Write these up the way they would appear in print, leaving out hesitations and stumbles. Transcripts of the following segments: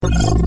Hello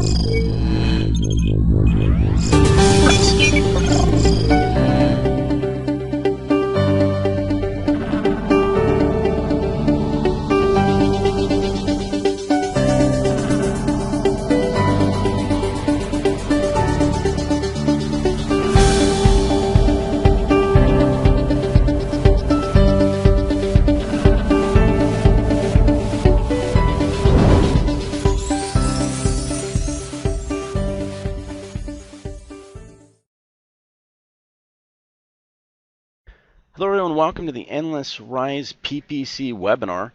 everyone, welcome to the Endlessrise PPC webinar.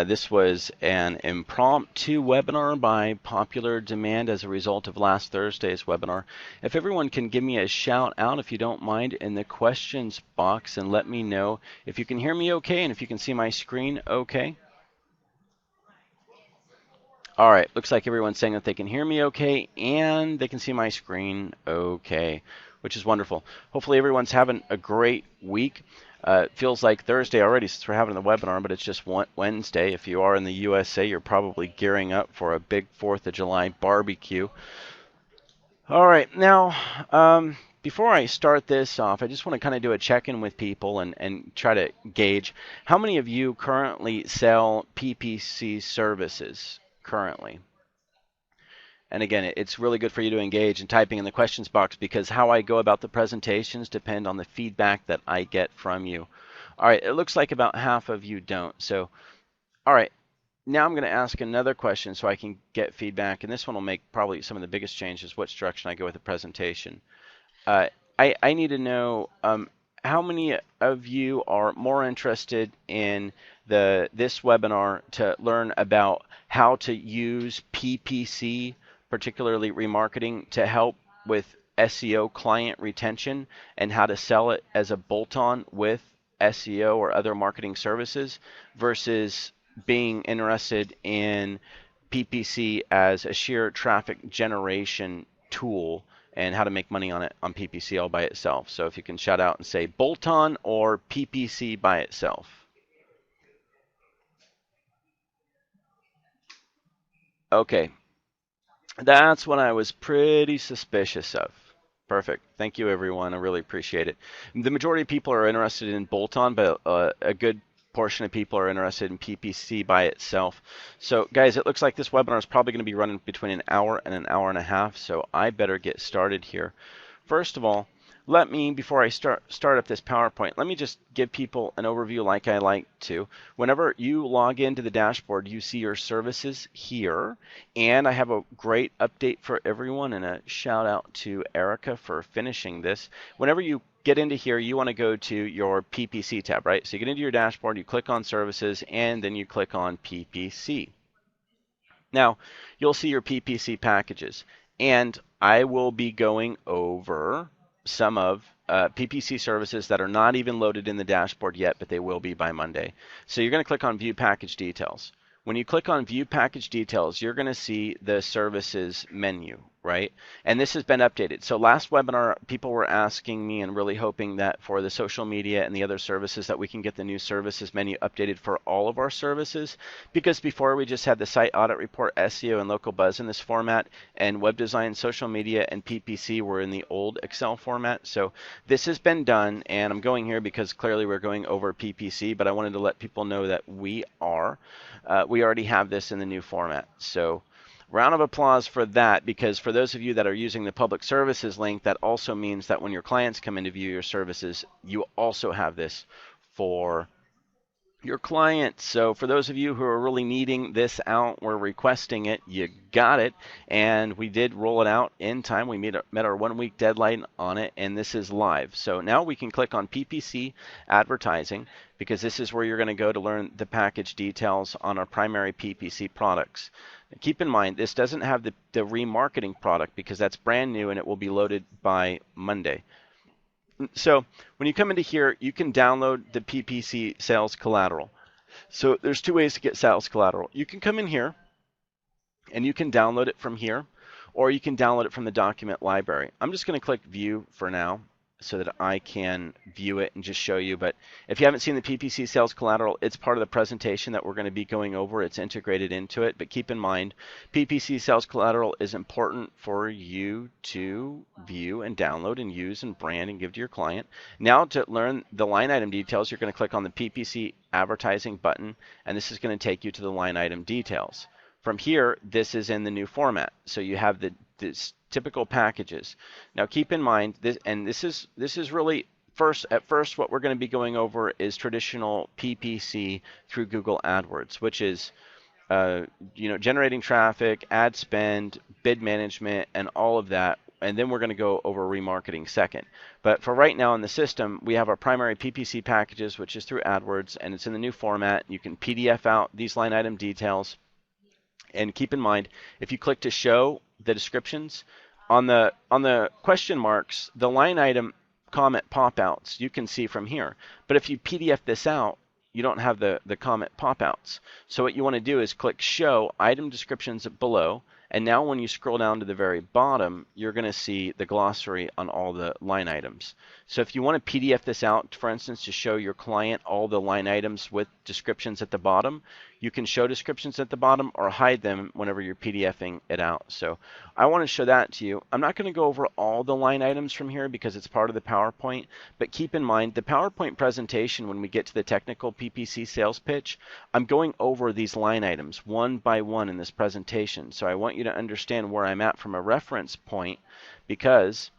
This was an impromptu webinar by popular demand as a result of last Thursday's webinar. If everyone can give me a shout out, if you don't mind, in the questions box and let me know if you can hear me okay and if you can see my screen okay. All right, looks like everyone's saying that they can hear me okay and they can see my screen okay, which is wonderful. Hopefully everyone's having a great week. It feels like Thursday already since we're having the webinar, but it's just Wednesday. If you are in the USA, you're probably gearing up for a big 4th of July barbecue. All right, now, before I start this off, I just want to kind of do a check-in with people and try to gauge how many of you currently sell PPC services currently. And again, it's really good for you to engage in typing in the questions box because how I go about the presentations depend on the feedback that I get from you. All right, it looks like about half of you don't. So, all right, now I'm going to ask another question so I can get feedback. And this one will make probably some of the biggest changes, which direction I go with the presentation. I need to know how many of you are more interested in this webinar to learn about how to use PPC, particularly remarketing, to help with SEO client retention and how to sell it as a bolt-on with SEO or other marketing services versus being interested in PPC as a sheer traffic generation tool and how to make money on it on PPC all by itself. So if you can shout out and say bolt-on or PPC by itself. Okay, that's what I was pretty suspicious of. Perfect. Thank you, everyone. I really appreciate it. The majority of people are interested in bolt-on, but a good portion of people are interested in PPC by itself. So, guys, it looks like this webinar is probably going to be running between an hour and an hour and a half, so I better get started here. First of all, let me, before I start up this PowerPoint, let me just give people an overview like I like to. Whenever you log into the dashboard, you see your services here, and I have a great update for everyone and a shout out to Erica for finishing this. Whenever you get into here, you want to go to your PPC tab, right? So you get into your dashboard, you click on services, and then you click on PPC. Now, you'll see your PPC packages, and I will be going over some of PPC services that are not even loaded in the dashboard yet, but they will be by Monday. So you're going to click on View Package Details. When you click on View Package Details, you're going to see the services menu, right? And this has been updated. So last webinar, people were asking me and really hoping that for the social media and the other services that we can get the new services menu updated for all of our services. Because before we just had the site audit report, SEO, and local buzz in this format, and web design, social media, and PPC were in the old Excel format. So this has been done, and I'm going here because clearly we're going over PPC, but I wanted to let people know that we already have this in the new format. So round of applause for that, because for those of you that are using the public services link, that also means that when your clients come in to view your services, you also have this for your clients. So for those of you who are really needing this out, we're requesting it, you got it, and we did roll it out in time. We met our 1 week deadline on it, and this is live. So now we can click on PPC advertising, because this is where you're going to go to learn the package details on our primary PPC products. Keep in mind, this doesn't have the remarketing product because that's brand new and it will be loaded by Monday. So when you come into here, you can download the PPC sales collateral. So there's two ways to get sales collateral. You can come in here and you can download it from here, or you can download it from the document library. I'm just going to click View for now. so that I can view it and just show you. But if you haven't seen the PPC sales collateral, it's part of the presentation that we're going to be going over. It's integrated into it. But keep in mind, PPC sales collateral is important for you to view and download and use and brand and give to your client. Now to learn the line item details, you're going to click on the PPC advertising button, and this is going to take you to the line item details. From here, this is in the new format. So you have this typical packages. Now keep in mind this, and this is really at first what we're going to be going over is traditional PPC through Google AdWords, which is generating traffic, ad spend, bid management, and all of that. And then we're going to go over remarketing second. But for right now in the system, we have our primary PPC packages, which is through AdWords, and it's in the new format. You can PDF out these line item details. And keep in mind, if you click to show the descriptions, on the question marks, the line item comment pop-outs you can see from here. But if you PDF this out, you don't have the comment pop-outs. So what you want to do is click show item descriptions below, and now when you scroll down to the very bottom, you're going to see the glossary on all the line items. So if you want to PDF this out, for instance, to show your client all the line items with descriptions at the bottom, you can show descriptions at the bottom or hide them whenever you're PDFing it out. So I want to show that to you. I'm not going to go over all the line items from here because it's part of the PowerPoint, but keep in mind the PowerPoint presentation, when we get to the technical PPC sales pitch, I'm going over these line items one by one in this presentation. So I want you to understand where I'm at from a reference point, because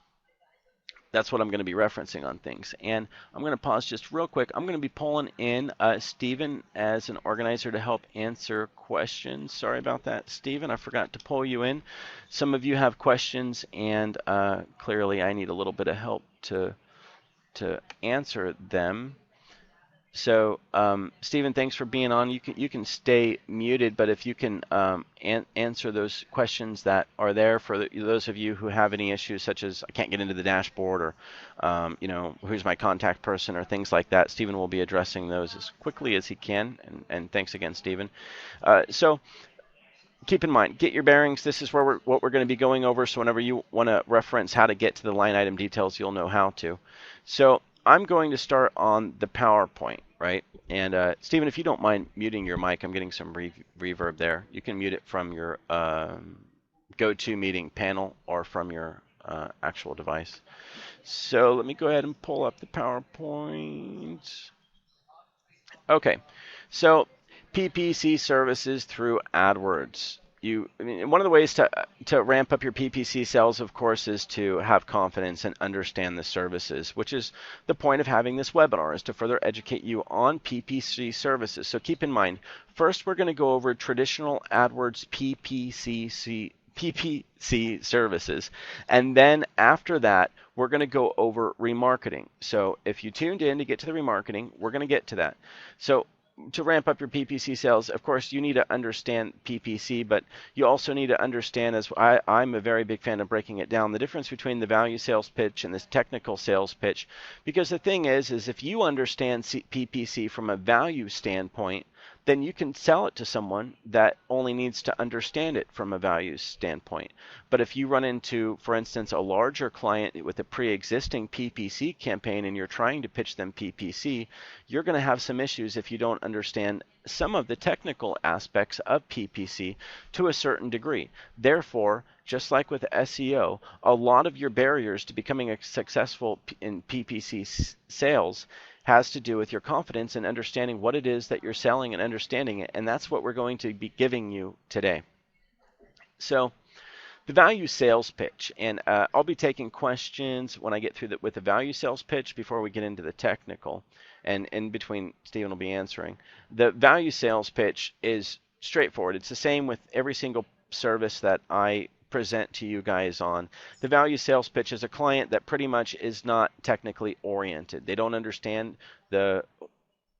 that's what I'm going to be referencing on things. And I'm going to pause just real quick. I'm going to be pulling in Stephen as an organizer to help answer questions. Sorry about that, Stephen. I forgot to pull you in. Some of you have questions, and clearly I need a little bit of help to answer them. So, Stephen, thanks for being on. You can stay muted, but if you can answer those questions that are there for those of you who have any issues, such as I can't get into the dashboard, or who's my contact person, or things like that, Stephen will be addressing those as quickly as he can. And thanks again, Stephen. So keep in mind, get your bearings. This is what we're going to be going over. So whenever you want to reference how to get to the line item details, you'll know how to. So I'm going to start on the PowerPoint, right? And Stephen, if you don't mind muting your mic, I'm getting some reverb there. You can mute it from your GoToMeeting panel or from your actual device. So let me go ahead and pull up the PowerPoint. Okay, so PPC services through AdWords. One of the ways to ramp up your PPC sales, of course, is to have confidence and understand the services, which is the point of having this webinar, is to further educate you on PPC services. So keep in mind, first we're going to go over traditional AdWords PPC services, and then after that we're going to go over remarketing. So if you tuned in to get to the remarketing, we're going to get to that. So to ramp up your PPC sales, of course, you need to understand PPC, but you also need to understand, as I'm a very big fan of breaking it down, the difference between the value sales pitch and this technical sales pitch. Because the thing is if you understand PPC from a value standpoint, then you can sell it to someone that only needs to understand it from a value standpoint. But if you run into, for instance, a larger client with a pre-existing PPC campaign and you're trying to pitch them PPC, you're going to have some issues if you don't understand some of the technical aspects of PPC to a certain degree. Therefore, just like with SEO, a lot of your barriers to becoming successful in PPC sales has to do with your confidence and understanding what it is that you're selling and understanding it. And that's what we're going to be giving you today. So the value sales pitch, and I'll be taking questions when I get through with the value sales pitch before we get into the technical, and in between Stephen will be answering. The value sales pitch is straightforward. It's the same with every single service that I present to you guys on. The value sales pitch is a client that pretty much is not technically oriented. They don't understand the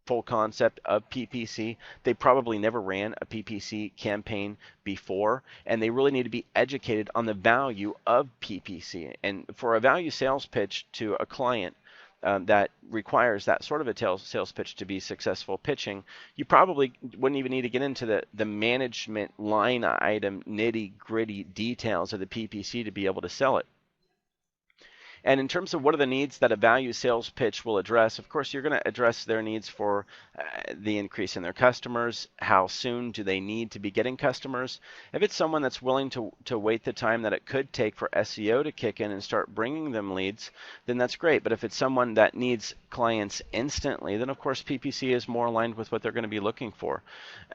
full concept of PPC. They probably never ran a PPC campaign before, and they really need to be educated on the value of PPC. And for a value sales pitch to a client that requires that sort of a sales pitch to be successful pitching, you probably wouldn't even need to get into the management line item nitty gritty details of the PPC to be able to sell it. And in terms of what are the needs that a value sales pitch will address, of course, you're going to address their needs for the increase in their customers. How soon do they need to be getting customers? If it's someone that's willing to wait the time that it could take for SEO to kick in and start bringing them leads, then that's great. But if it's someone that needs clients instantly, then of course PPC is more aligned with what they're going to be looking for.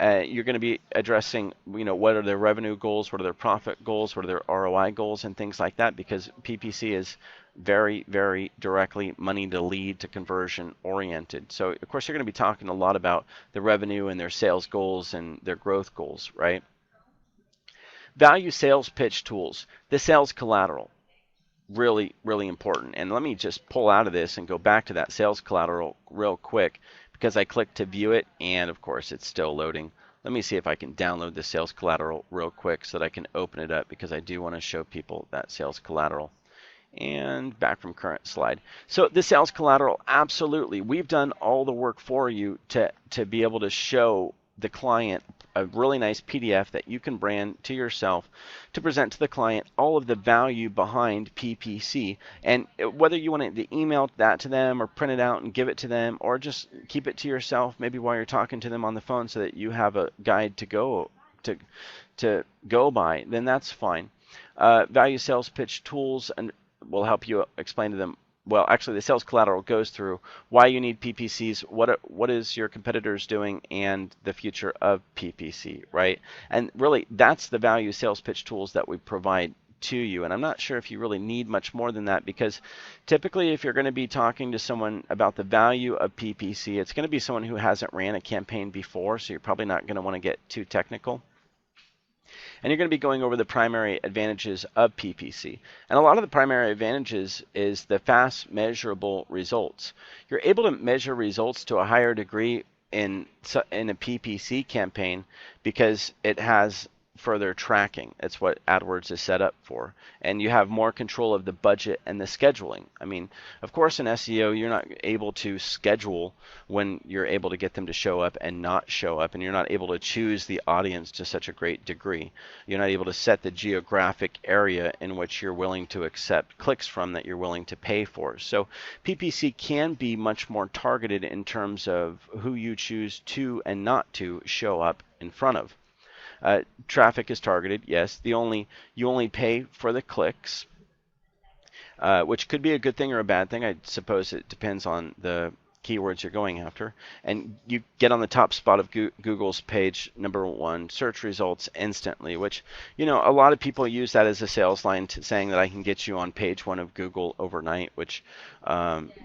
You're going to be addressing, what are their revenue goals, what are their profit goals, what are their ROI goals, and things like that, because PPC is very, very directly money to lead to conversion oriented. So of course you're going to be talking a lot about the revenue and their sales goals and their growth goals, right? Value sales pitch tools, the sales collateral, really, really important. And let me just pull out of this and go back to that sales collateral real quick, because I clicked to view it and of course it's still loading. Let me see if I can download the sales collateral real quick so that I can open it up, because I do want to show people that sales collateral. And back from current slide. So the sales collateral, absolutely. We've done all the work for you to be able to show the client a really nice PDF that you can brand to yourself to present to the client all of the value behind PPC. And whether you want to email that to them or print it out and give it to them, or just keep it to yourself maybe while you're talking to them on the phone so that you have a guide to go by, then that's fine. Value sales pitch tools and will help you explain to them. Well, actually, the sales collateral goes through why you need PPCs, what is your competitors doing, and the future of PPC, right? And really, that's the value sales pitch tools that we provide to you. And I'm not sure if you really need much more than that, because typically if you're going to be talking to someone about the value of PPC, it's going to be someone who hasn't ran a campaign before, so you're probably not going to want to get too technical. And you're going to be going over the primary advantages of PPC. And a lot of the primary advantages is the fast measurable results. You're able to measure results to a higher degree in a PPC campaign because it has further tracking. It's what AdWords is set up for. And you have more control of the budget and the scheduling. I mean, of course, in SEO, you're not able to schedule when you're able to get them to show up and not show up, and you're not able to choose the audience to such a great degree. You're not able to set the geographic area in which you're willing to accept clicks from, that you're willing to pay for. So PPC can be much more targeted in terms of who you choose to and not to show up in front of. Traffic is targeted, yes. You only pay for the clicks, which could be a good thing or a bad thing. I suppose it depends on the keywords you're going after. And you get on the top spot of Google's page #1 search results instantly, which, a lot of people use that as a sales line, saying that I can get you on page 1 of Google overnight, which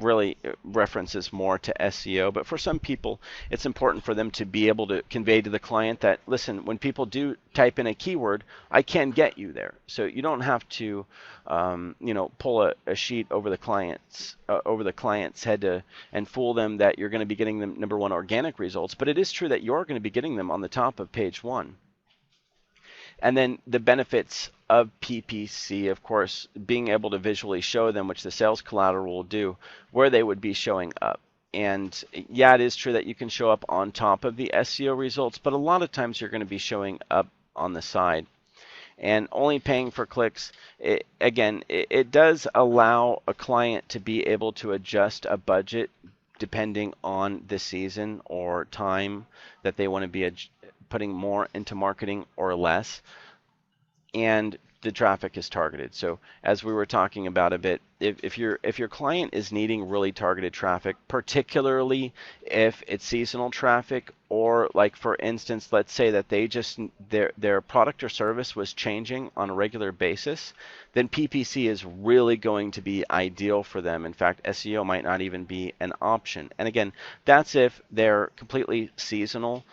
really references more to SEO. But for some people, it's important for them to be able to convey to the client that, listen, when people do type in a keyword, I can get you there. So you don't have to pull a sheet over the client's head and fool them that you're going to be getting them #1 organic results. But it is true that you're going to be getting them on the top of page 1. And then the benefits of PPC, of course, being able to visually show them, which the sales collateral will do, where they would be showing up. And yeah, it is true that you can show up on top of the SEO results, but a lot of times you're going to be showing up on the side. And only paying for clicks, it does allow a client to be able to adjust a budget depending on the season or time that they want to be putting more into marketing or less. And the traffic is targeted. So as we were talking about a bit, if your client is needing really targeted traffic, particularly if it's seasonal traffic, or like for instance, let's say that they just their product or service was changing on a regular basis, then PPC is really going to be ideal for them. In fact, SEO might not even be an option. And again, that's if they're completely seasonal.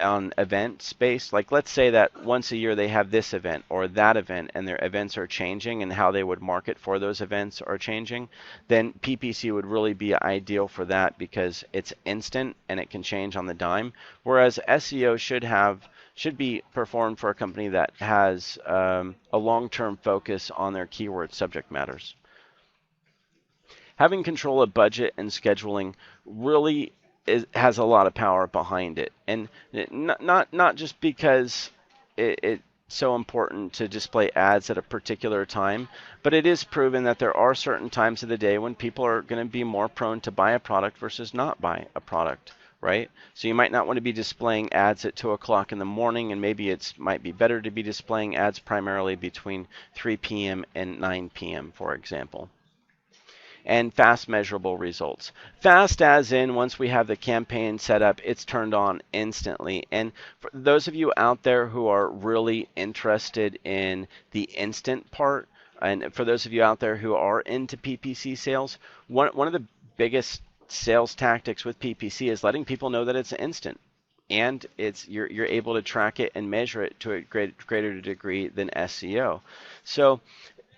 On event space, like let's say that once a year they have this event or that event, and their events are changing and how they would market for those events are changing, then PPC would really be ideal for that because it's instant and it can change on the dime. Whereas SEO should be performed for a company that has a long-term focus on their keyword subject matters. Having control of budget and scheduling really has a lot of power behind it, and not just because it so important to display ads at a particular time, but it is proven that there are certain times of the day when people are going to be more prone to buy a product versus not buy a product, right? So you might not want to be displaying ads at 2 o'clock in the morning, and maybe it might be better to be displaying ads primarily between 3 p.m. and 9 p.m., for example. And fast measurable results. Fast as in once we have the campaign set up, it's turned on instantly. And for those of you out there who are really interested in the instant part, and for those of you out there who are into PPC sales, one of the biggest sales tactics with PPC is letting people know that it's instant. And you're able to track it and measure it to a greater degree than SEO. So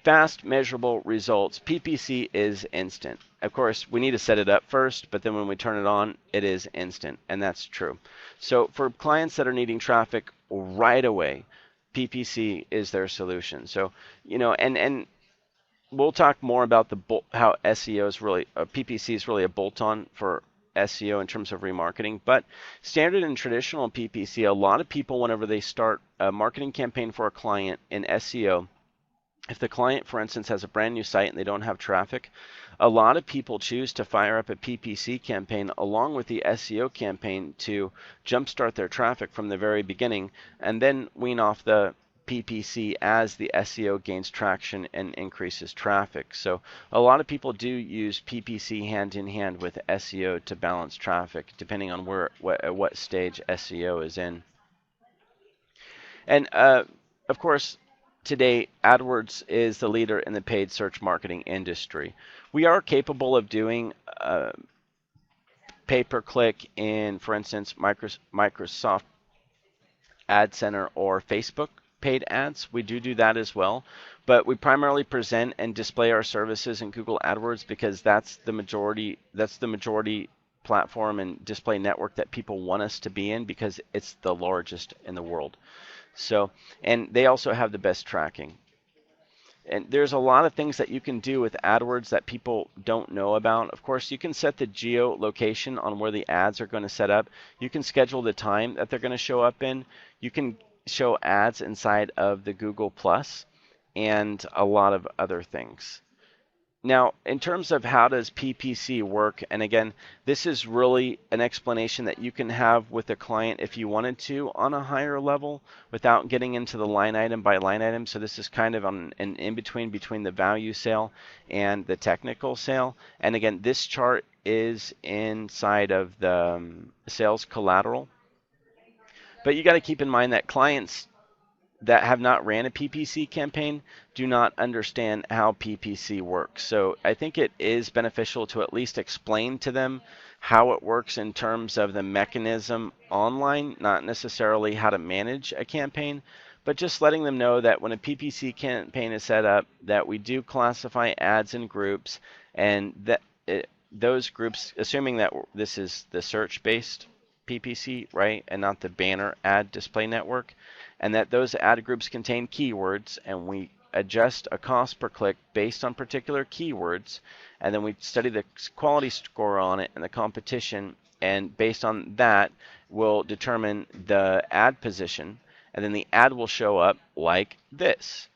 fast, measurable results. PPC is instant. Of course, we need to set it up first, but then when we turn it on, it is instant, and that's true. So for clients that are needing traffic right away, PPC is their solution. So, and we'll talk more about how SEO is really, PPC is really a bolt-on for SEO in terms of remarketing. But standard and traditional PPC, a lot of people, whenever they start a marketing campaign for a client in SEO, if the client, for instance, has a brand new site and they don't have traffic, a lot of people choose to fire up a PPC campaign along with the SEO campaign to jumpstart their traffic from the very beginning and then wean off the PPC as the SEO gains traction and increases traffic. So a lot of people do use PPC hand in hand with SEO to balance traffic, depending on what stage SEO is in. And of course, today, AdWords is the leader in the paid search marketing industry. We are capable of doing pay-per-click in, for instance, Microsoft Ad Center or Facebook paid ads. We do that as well, but we primarily present and display our services in Google AdWords because that's the majority platform and display network that people want us to be in because it's the largest in the world. So, and they also have the best tracking. And there's a lot of things that you can do with AdWords that people don't know about. Of course, you can set the geolocation on where the ads are going to set up. You can schedule the time that they're going to show up in. You can show ads inside of the Google Plus and a lot of other things. Now, in terms of how does PPC work, and again, this is really an explanation that you can have with a client if you wanted to on a higher level without getting into the line item by line item. So this is kind of an in-between the value sale and the technical sale. And again, this chart is inside of the sales collateral. But you got to keep in mind that clients that have not ran a PPC campaign do not understand how PPC works. So I think it is beneficial to at least explain to them how it works in terms of the mechanism online, not necessarily how to manage a campaign, but just letting them know that when a PPC campaign is set up, that we do classify ads in groups, and that those groups, assuming that this is the search-based PPC, right, and not the banner ad display network, and that those ad groups contain keywords, and we adjust a cost per click based on particular keywords, and then we study the quality score on it and the competition, and based on that, we'll determine the ad position, and then the ad will show up like this,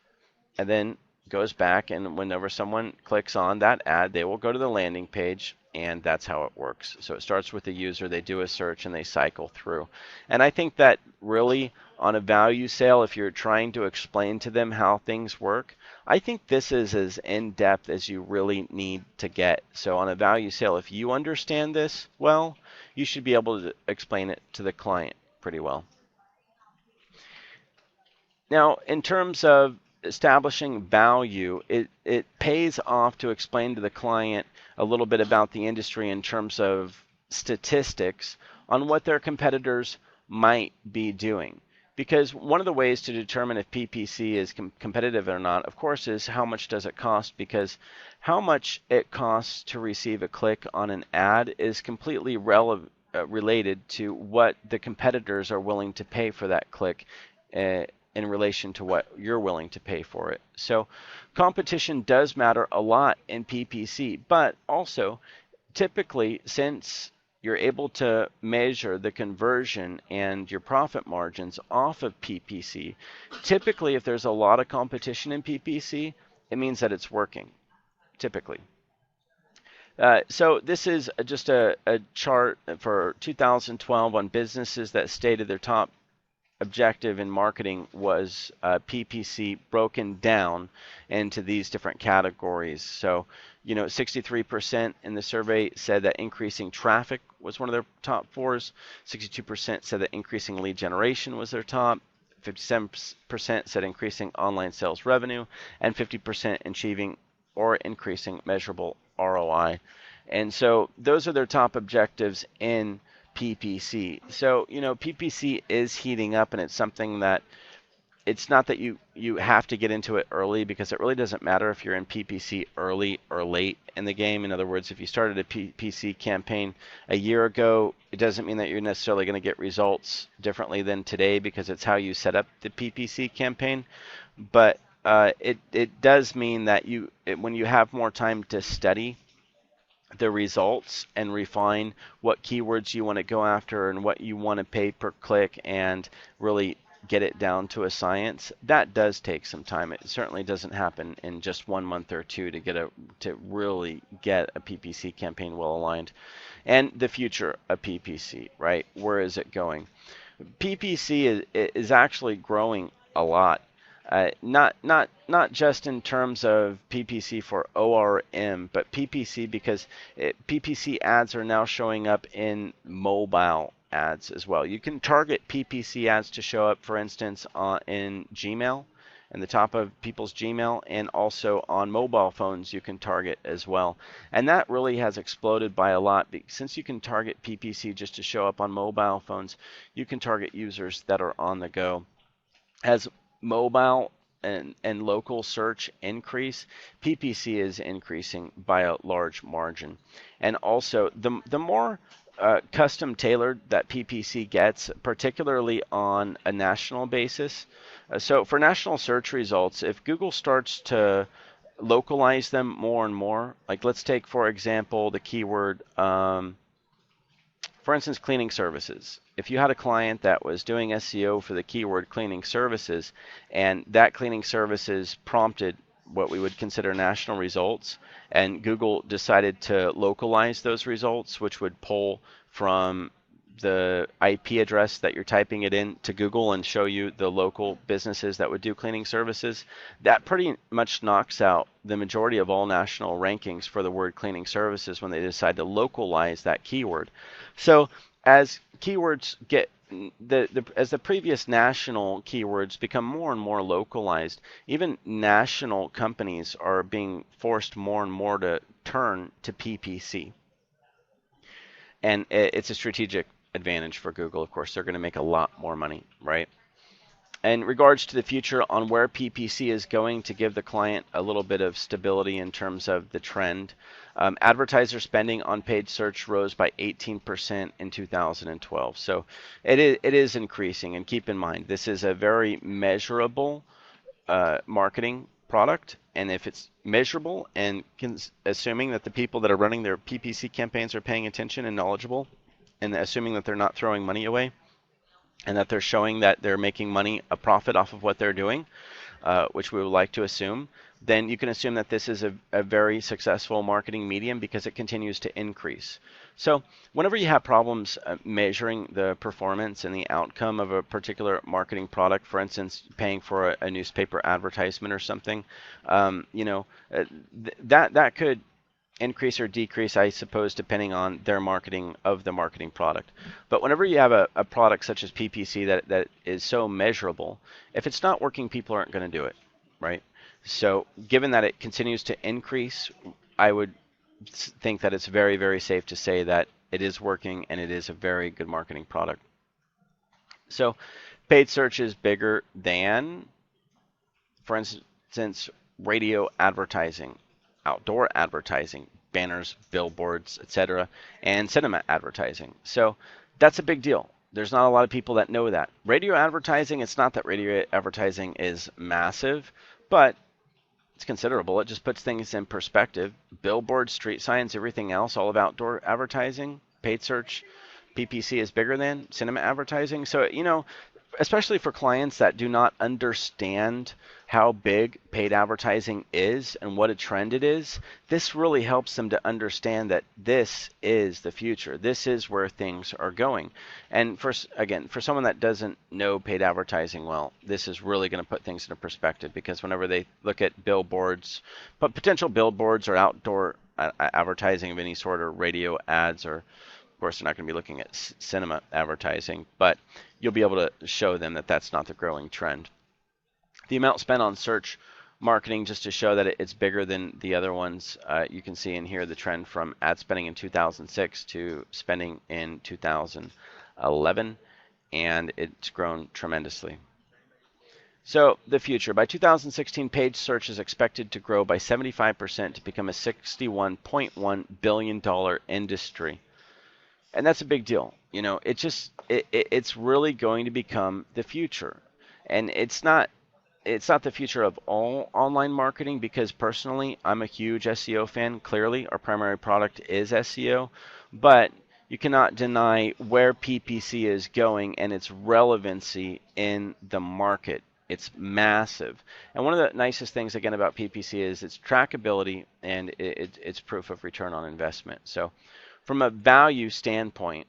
and then goes back, and whenever someone clicks on that ad, they will go to the landing page, and that's how it works. So it starts with the user, they do a search, and they cycle through. And I think that really on a value sale, if you're trying to explain to them how things work, I think this is as in-depth as you really need to get. So on a value sale, if you understand this well, you should be able to explain it to the client pretty well. Now, in terms of establishing value, it pays off to explain to the client a little bit about the industry in terms of statistics on what their competitors might be doing. Because one of the ways to determine if PPC is competitive or not, of course, is how much does it cost, because how much it costs to receive a click on an ad is completely related to what the competitors are willing to pay for that click in relation to what you're willing to pay for it. So competition does matter a lot in PPC, but also typically, since you're able to measure the conversion and your profit margins off of PPC. Typically, if there's a lot of competition in PPC, it means that it's working, typically. So this is just a chart for 2012 on businesses that stated their top objective in marketing was PPC broken down into these different categories. So, 63% in the survey said that increasing traffic was one of their top fours. 62% said that increasing lead generation was their top. 57% said increasing online sales revenue, and 50% achieving or increasing measurable ROI. And so those are their top objectives in PPC. So, PPC is heating up, and it's something that it's not that you have to get into it early, because it really doesn't matter if you're in PPC early or late in the game. In other words, if you started a PPC campaign a year ago, it doesn't mean that you're necessarily going to get results differently than today, because it's how you set up the PPC campaign. But it does mean that when you have more time to study the results and refine what keywords you want to go after and what you want to pay per click and really get it down to a science, that does take some time. It certainly doesn't happen in just 1 month or two to really get a PPC campaign well aligned. And the future of PPC, right? Where is it going? PPC is actually growing a lot. Not just in terms of PPC for ORM, but PPC because PPC ads are now showing up in mobile ads as well. You can target PPC ads to show up, for instance, in Gmail, in the top of people's Gmail, and also on mobile phones you can target as well. And that really has exploded by a lot. Since you can target PPC just to show up on mobile phones, you can target users that are on the go. As mobile and local search increase, PPC is increasing by a large margin. And also, the more custom tailored that PPC gets, particularly on a national basis. So for national search results, if Google starts to localize them more and more, like let's take, for example, the keyword, for instance, cleaning services. If you had a client that was doing SEO for the keyword cleaning services, and that cleaning services prompted what we would consider national results, and Google decided to localize those results, which would pull from the IP address that you're typing it in to Google and show you the local businesses that would do cleaning services, that pretty much knocks out the majority of all national rankings for the word cleaning services when they decide to localize that keyword. So as keywords get as the previous national keywords become more and more localized, even national companies are being forced more and more to turn to PPC. And it's a strategic advantage for Google. Of course, they're going to make a lot more money, right? In regards to the future on where PPC is going, to give the client a little bit of stability in terms of the trend, advertiser spending on paid search rose by 18% in 2012. So it is increasing. And keep in mind, this is a very measurable marketing product. And if it's measurable, and assuming that the people that are running their PPC campaigns are paying attention and knowledgeable, and assuming that they're not throwing money away, and that they're showing that they're making money, a profit off of what they're doing, which we would like to assume, then you can assume that this is a very successful marketing medium because it continues to increase. So whenever you have problems measuring the performance and the outcome of a particular marketing product, for instance, paying for a newspaper advertisement or something, that could increase or decrease, I suppose, depending on their marketing of the marketing product. But whenever you have a product such as PPC that is so measurable, if it's not working, people aren't going to do it, right? So given that it continues to increase, I would think that it's very, very safe to say that it is working and it is a very good marketing product. So paid search is bigger than, for instance, radio advertising, outdoor advertising, banners, billboards, etc., and cinema advertising. So that's a big deal. There's not a lot of people that know that. Radio advertising, it's not that radio advertising is massive, but it's considerable. It just puts things in perspective. Billboards, street signs, everything else, all of outdoor advertising, paid search PPC is bigger than cinema advertising. So, especially for clients that do not understand how big paid advertising is and what a trend it is, this really helps them to understand that this is the future. This is where things are going. And again, for someone that doesn't know paid advertising well, this is really going to put things into perspective, because whenever they look at billboards, but potential billboards or outdoor advertising of any sort, or radio ads, or of course, they're not going to be looking at cinema advertising, but you'll be able to show them that that's not the growing trend. The amount spent on search marketing, just to show that it's bigger than the other ones, you can see in here the trend from ad spending in 2006 to spending in 2011, and it's grown tremendously. So the future. By 2016, paid search is expected to grow by 75% to become a $61.1 billion industry. And that's a big deal. It's really going to become the future. And it's not the future of all online marketing, because personally, I'm a huge SEO fan. Clearly, our primary product is SEO, but you cannot deny where PPC is going and its relevancy in the market. It's massive. And one of the nicest things, again, about PPC is its trackability and its proof of return on investment. So from a value standpoint,